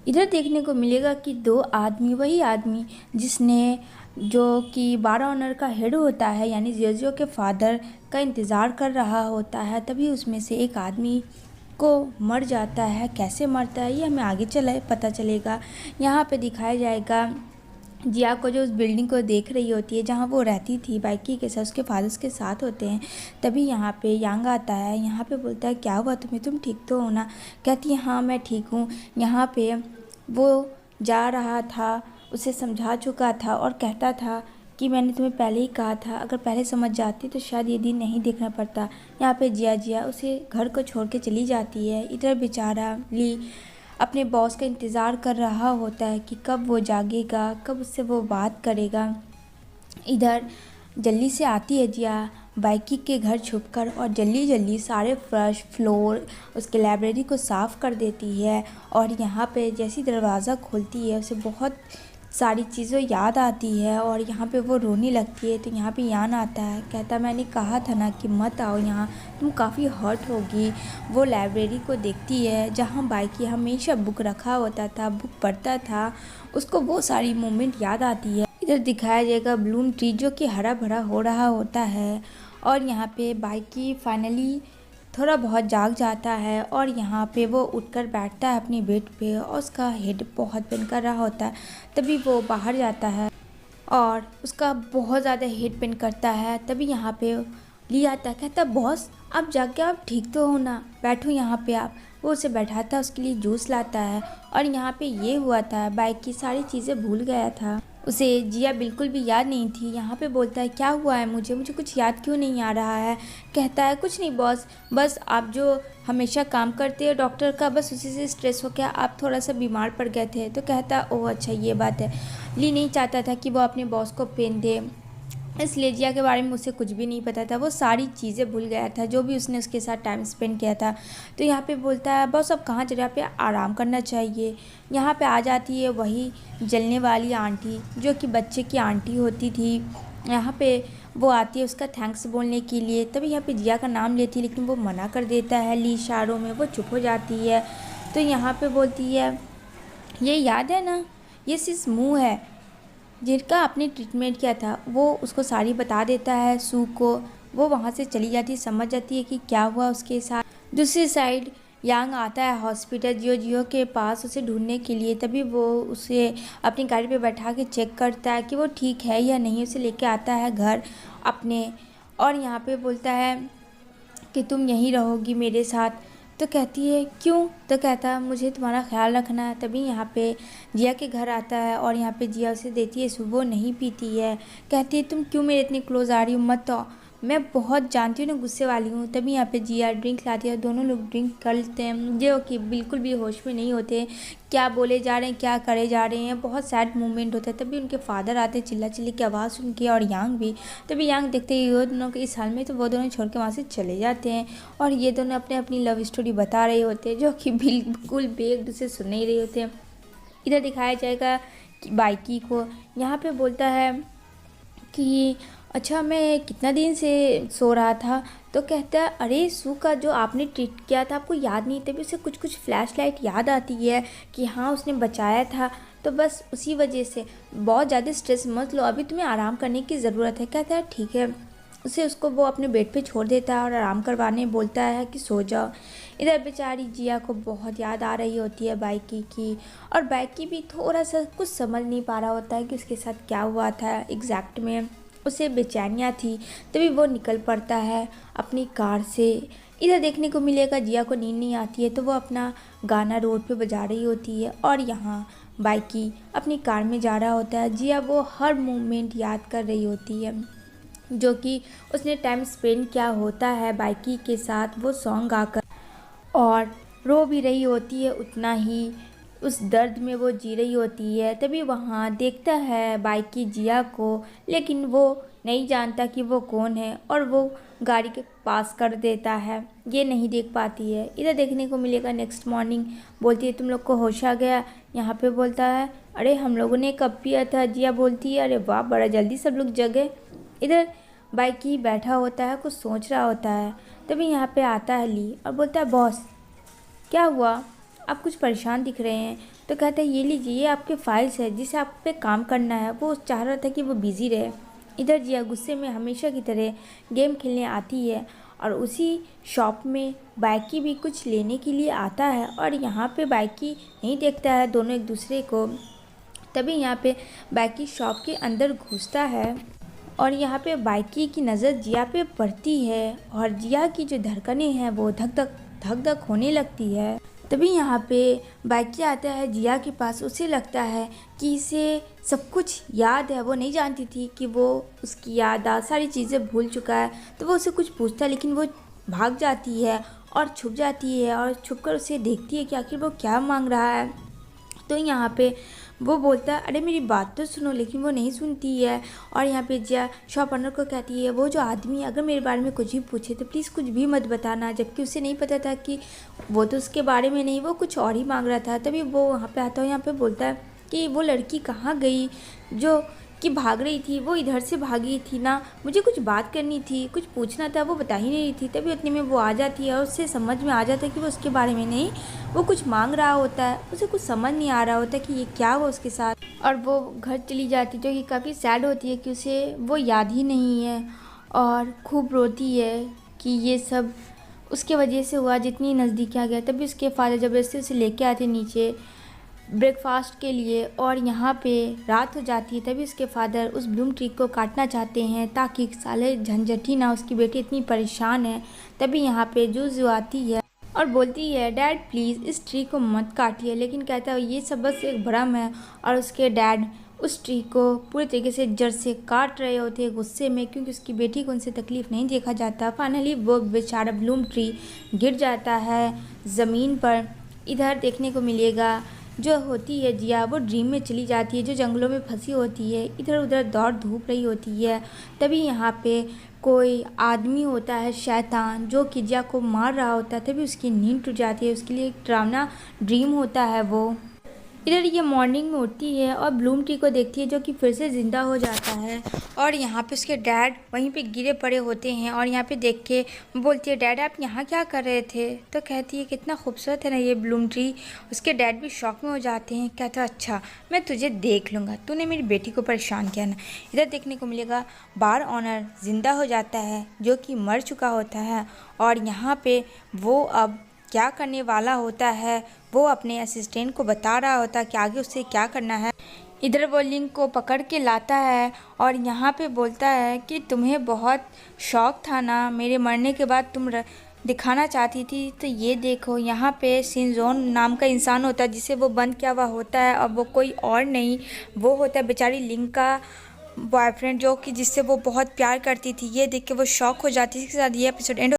इधर देखने को मिलेगा कि दो आदमी, वही आदमी जिसने जो कि बार ऑनर का हेड होता है यानी जियोजियो के फादर का इंतज़ार कर रहा होता है, तभी उसमें से एक आदमी को मर जाता है। कैसे मरता है ये हमें आगे चला पता चलेगा। यहाँ पे दिखाया जाएगा जिया को जो उस बिल्डिंग को देख रही होती है जहाँ वो रहती थी बाइकी के साथ, उसके फादर्स के साथ होते हैं। तभी यहाँ पे यांग आता है। यहाँ पे बोलता है क्या हुआ तुम्हें, तुम ठीक तो हो ना। कहती है हाँ मैं ठीक हूँ। यहाँ पे वो जा रहा था, उसे समझा चुका था और कहता था कि मैंने तुम्हें पहले ही कहा था, अगर पहले समझ जाती तो शायद ये दिन नहीं देखना पड़ता। यहाँ पे जिया जिया उसे घर को छोड़ के चली जाती है। इधर बेचारा ली अपने बॉस का इंतज़ार कर रहा होता है कि कब वो जागेगा, कब उससे वो बात करेगा। इधर जल्दी से आती है जिया बाइकी के घर छुपकर और जल्दी जल्दी सारे फर्श फ्लोर उसके लाइब्रेरी को साफ़ कर देती है। और यहाँ पे जैसी दरवाज़ा खोलती है उसे बहुत सारी चीज़ें याद आती है और यहाँ पे वो रोने लगती है। तो यहाँ पे यान आता है, कहता मैंने कहा था ना कि मत आओ यहाँ, तुम काफ़ी हर्ट होगी। वो लाइब्रेरी को देखती है जहाँ बाइकी हमेशा बुक रखा होता था, बुक पढ़ता था, उसको वो सारी मोमेंट याद आती है। इधर दिखाया जाएगा ब्लूम ट्री जो कि हरा भरा हो रहा होता है और यहाँ पे बाइकी फाइनली थोड़ा बहुत जाग जाता है और यहाँ पे वो उठकर बैठता है अपनी बेड पे और उसका हेड बहुत पेन कर रहा होता है। तभी वो बाहर जाता है और उसका बहुत ज़्यादा हेड पेन करता है। तभी यहाँ पे ली आता है, कहता बॉस आप जाके आप ठीक तो हो ना, बैठो यहाँ पे आप। वो उसे बैठाता है, उसके लिए जूस लाता है और यहाँ पे ये हुआ था बाइक की सारी चीज़ें भूल गया था। उसे जिया बिल्कुल भी याद नहीं थी। यहाँ पे बोलता है क्या हुआ है, मुझे कुछ याद क्यों नहीं आ रहा है। कहता है कुछ नहीं बॉस, बस आप जो हमेशा काम करते हो डॉक्टर का, बस उसी से स्ट्रेस हो गया, आप थोड़ा सा बीमार पड़ गए थे। तो कहता है ओह अच्छा ये बात है। ली नहीं चाहता था कि वो अपने बॉस को पेन दे, इसलिए जिया के बारे में उसे कुछ भी नहीं पता था। वो सारी चीज़ें भूल गया था जो भी उसने उसके साथ टाइम स्पेंड किया था। तो यहाँ पे बोलता है बॉस अब कहाँ चले, यहाँ पे आराम करना चाहिए। यहाँ पे आ जाती है वही जलने वाली आंटी जो कि बच्चे की आंटी होती थी। यहाँ पे वो आती है उसका थैंक्स बोलने के लिए। तभी यहाँ पे जिया का नाम लेती है लेकिन वो मना कर देता है ली इशारों में, वो चुप हो जाती है। तो यहाँ पे बोलती है ये याद है ना, ये सिर्फ मुँह है जिनका आपने ट्रीटमेंट किया था। वो उसको सारी बता देता है सू को। वो वहाँ से चली जाती है, समझ जाती है कि क्या हुआ उसके साथ। दूसरी साइड यांग आता है हॉस्पिटल जियो जियो के पास उसे ढूंढने के लिए। तभी वो उसे अपनी गाड़ी पे बैठा के चेक करता है कि वो ठीक है या नहीं। उसे लेके आता है घर अपने और यहाँ पे बोलता है कि तुम यहीं रहोगी मेरे साथ। तो कहती है क्यों। तो कहता है मुझे तुम्हारा ख्याल रखना है। तभी यहाँ पे जिया के घर आता है और यहाँ पे जिया उसे देती है सुबह, नहीं पीती है। कहती है तुम क्यों मेरे इतनी क्लोज आ रही हो, मत आओ, मैं बहुत जानती हूँ ना गुस्से वाली हूँ। तभी यहाँ पे जिया ड्रिंक लाती है, दोनों लोग ड्रिंक करते हैं जो कि बिल्कुल भी होश में नहीं होते, क्या बोले जा रहे हैं क्या करे जा रहे हैं। बहुत सैड मोमेंट होता है। तभी उनके फादर आते हैं चिल्ला चिल्ली की आवाज़ सुन के और यांग भी। तभी यांग देखते ही वो दोनों के इस हाल में, तो वो दोनों छोड़ के वहाँ से चले जाते हैं और ये दोनों अपने अपनी लव स्टोरी बता रहे होते हैं जो कि बिल्कुल भी एक दूसरे सुन नहीं रहे होते हैं। इधर दिखाया जाएगा कि बाइकी को यहाँ पे बोलता है कि अच्छा मैं कितना दिन से सो रहा था। तो कहता है अरे सू का जो आपने ट्रीट किया था आपको याद नहीं। तभी उसे कुछ कुछ फ्लैश लाइट याद आती है कि हाँ उसने बचाया था, तो बस उसी वजह से बहुत ज़्यादा स्ट्रेस मत लो, अभी तुम्हें आराम करने की ज़रूरत है। कहता है ठीक है। उसे उसको वो अपने बेड पे छोड़ देता है और आराम करवाने बोलता है कि सो जाओ। इधर बेचारी जिया को बहुत याद आ रही होती है बाइकी की और बाइकी भी थोड़ा सा कुछ समझ नहीं पा रहा होता है कि उसके साथ क्या हुआ था एग्जैक्ट में। उसे बेचैनियाँ थी। तभी वो निकल पड़ता है अपनी कार से। इधर देखने को मिलेगा जिया को नींद नहीं आती है तो वो अपना गाना रोड पे बजा रही होती है और यहाँ बाइकी अपनी कार में जा रहा होता है। जिया वो हर मोमेंट याद कर रही होती है जो कि उसने टाइम स्पेंड किया होता है बाइकी के साथ, वो सॉन्ग गाकर, और रो भी रही होती है उतना ही, उस दर्द में वो जी रही होती है। तभी वहाँ देखता है बाइकी जिया को, लेकिन वो नहीं जानता कि वो कौन है और वो गाड़ी के पास कर देता है, ये नहीं देख पाती है। इधर देखने को मिलेगा नेक्स्ट मॉर्निंग बोलती है तुम लोग को होश आ गया। यहाँ पे बोलता है अरे हम लोगों ने कब पिया था। जिया बोलती है अरे वाह बड़ा जल्दी सब लोग जगे। इधर बाइकी बैठा होता है कुछ सोच रहा होता है। तभी यहाँ पे आता है ली और बोलता है बॉस क्या हुआ, आप कुछ परेशान दिख रहे हैं। तो कहता है ये लीजिए, ये आपके फाइल्स है जिसे आप पे काम करना है। वो चाह रहा था कि वो बिज़ी रहे। इधर जिया गुस्से में हमेशा की तरह गेम खेलने आती है और उसी शॉप में बाइकी भी कुछ लेने के लिए आता है और यहाँ पे बाइकी नहीं देखता है दोनों एक दूसरे को। तभी यहाँ पे बाइकी शॉप के अंदर घुसता है और यहाँ पे बाइकी की नज़र जिया पे पड़ती है और जिया की जो धड़कनें हैं वो धक धक होने लगती है। तभी यहाँ पे बाइकी आता है जिया के पास। उसे लगता है कि इसे सब कुछ याद है। वो नहीं जानती थी कि वो उसकी याददाश्त सारी चीज़ें भूल चुका है। तो वो उसे कुछ पूछता है लेकिन वो भाग जाती है और छुप जाती है और छुपकर उसे देखती है कि आखिर वो क्या मांग रहा है। तो यहाँ पे वो बोलता है अरे मेरी बात तो सुनो, लेकिन वो नहीं सुनती है। और यहाँ पे जिया शॉप ओनर को कहती है वो जो आदमी अगर मेरे बारे में कुछ भी पूछे तो प्लीज़ कुछ भी मत बताना। जबकि उसे नहीं पता था कि वो तो उसके बारे में नहीं, वो कुछ और ही मांग रहा था। तभी वो वहाँ पे आता है, यहाँ पे बोलता है कि वो लड़की कहाँ गई जो कि भाग रही थी, वो इधर से भागी थी ना, मुझे कुछ बात करनी थी, कुछ पूछना था, वो बता ही नहीं रही थी। तभी उतने में वो आ जाती है और उससे समझ में आ जाता है कि वो उसके बारे में नहीं, वो कुछ मांग रहा होता है। उसे कुछ समझ नहीं आ रहा होता कि ये क्या हुआ उसके साथ। और वो घर चली जाती जो कि काफ़ी सैड होती है कि उसे वो याद ही नहीं है और खूब रोती है कि ये सब उसके वजह से हुआ, जितनी नज़दीक आ गया। तभी उसके फादर ज़बरदस्ती उसे लेके आते नीचे ब्रेकफास्ट के लिए और यहाँ पे रात हो जाती है। तभी उसके फादर उस ब्लूम ट्री को काटना चाहते हैं ताकि साले झंझटी ना, उसकी बेटी इतनी परेशान है। तभी यहाँ पे जूजू आती है और बोलती है डैड प्लीज़ इस ट्री को मत काटिए। लेकिन कहता है ये सब बस एक भ्रम है और उसके डैड उस ट्री को पूरी तरीके से जड़ से काट रहे होते हैं गुस्से में, क्योंकि उसकी बेटी को उनसे तकलीफ़ नहीं देखा जाता। फाइनली वो बेचारा ब्लूम ट्री गिर जाता है ज़मीन पर। इधर देखने को मिलेगा जो होती है जिया वो ड्रीम में चली जाती है जो जंगलों में फंसी होती है, इधर उधर दौड़ धूप रही होती है। तभी यहाँ पे कोई आदमी होता है शैतान जो कि जिया को मार रहा होता है। तभी उसकी नींद टूट जाती है, उसके लिए एक डरावना ड्रीम होता है वो। इधर ये मॉर्निंग में उठती है और ब्लूम ट्री को देखती है जो कि फिर से ज़िंदा हो जाता है और यहाँ पे उसके डैड वहीं पे गिरे पड़े होते हैं और यहाँ पे देख के बोलती है डैड आप यहाँ क्या कर रहे थे। तो कहती है कितना खूबसूरत है ना ये ब्लूम ट्री। उसके डैड भी शौक में हो जाते हैं। कहता है अच्छा मैं तुझे देख लूँगा, तूने मेरी बेटी को परेशान किया ना। इधर देखने को मिलेगा बार ऑनर ज़िंदा हो जाता है जो कि मर चुका होता है और यहाँ पे वो अब क्या करने वाला होता है वो अपने असिस्टेंट को बता रहा होता है कि आगे उसे क्या करना है। इधर वो लिंक को पकड़ के लाता है और यहाँ पे बोलता है कि तुम्हें बहुत शौक था ना मेरे मरने के बाद, तुम दिखाना चाहती थी। तो ये देखो यहाँ पे शिनजोन नाम का इंसान होता है जिसे वो बंद किया हुआ होता है और वो कोई और नहीं, वो होता है बेचारी लिंक का बॉयफ्रेंड जो कि जिससे वो बहुत प्यार करती थी। ये देख के वो शॉक हो जाती है। इसके साथ ये एपिसोड एंड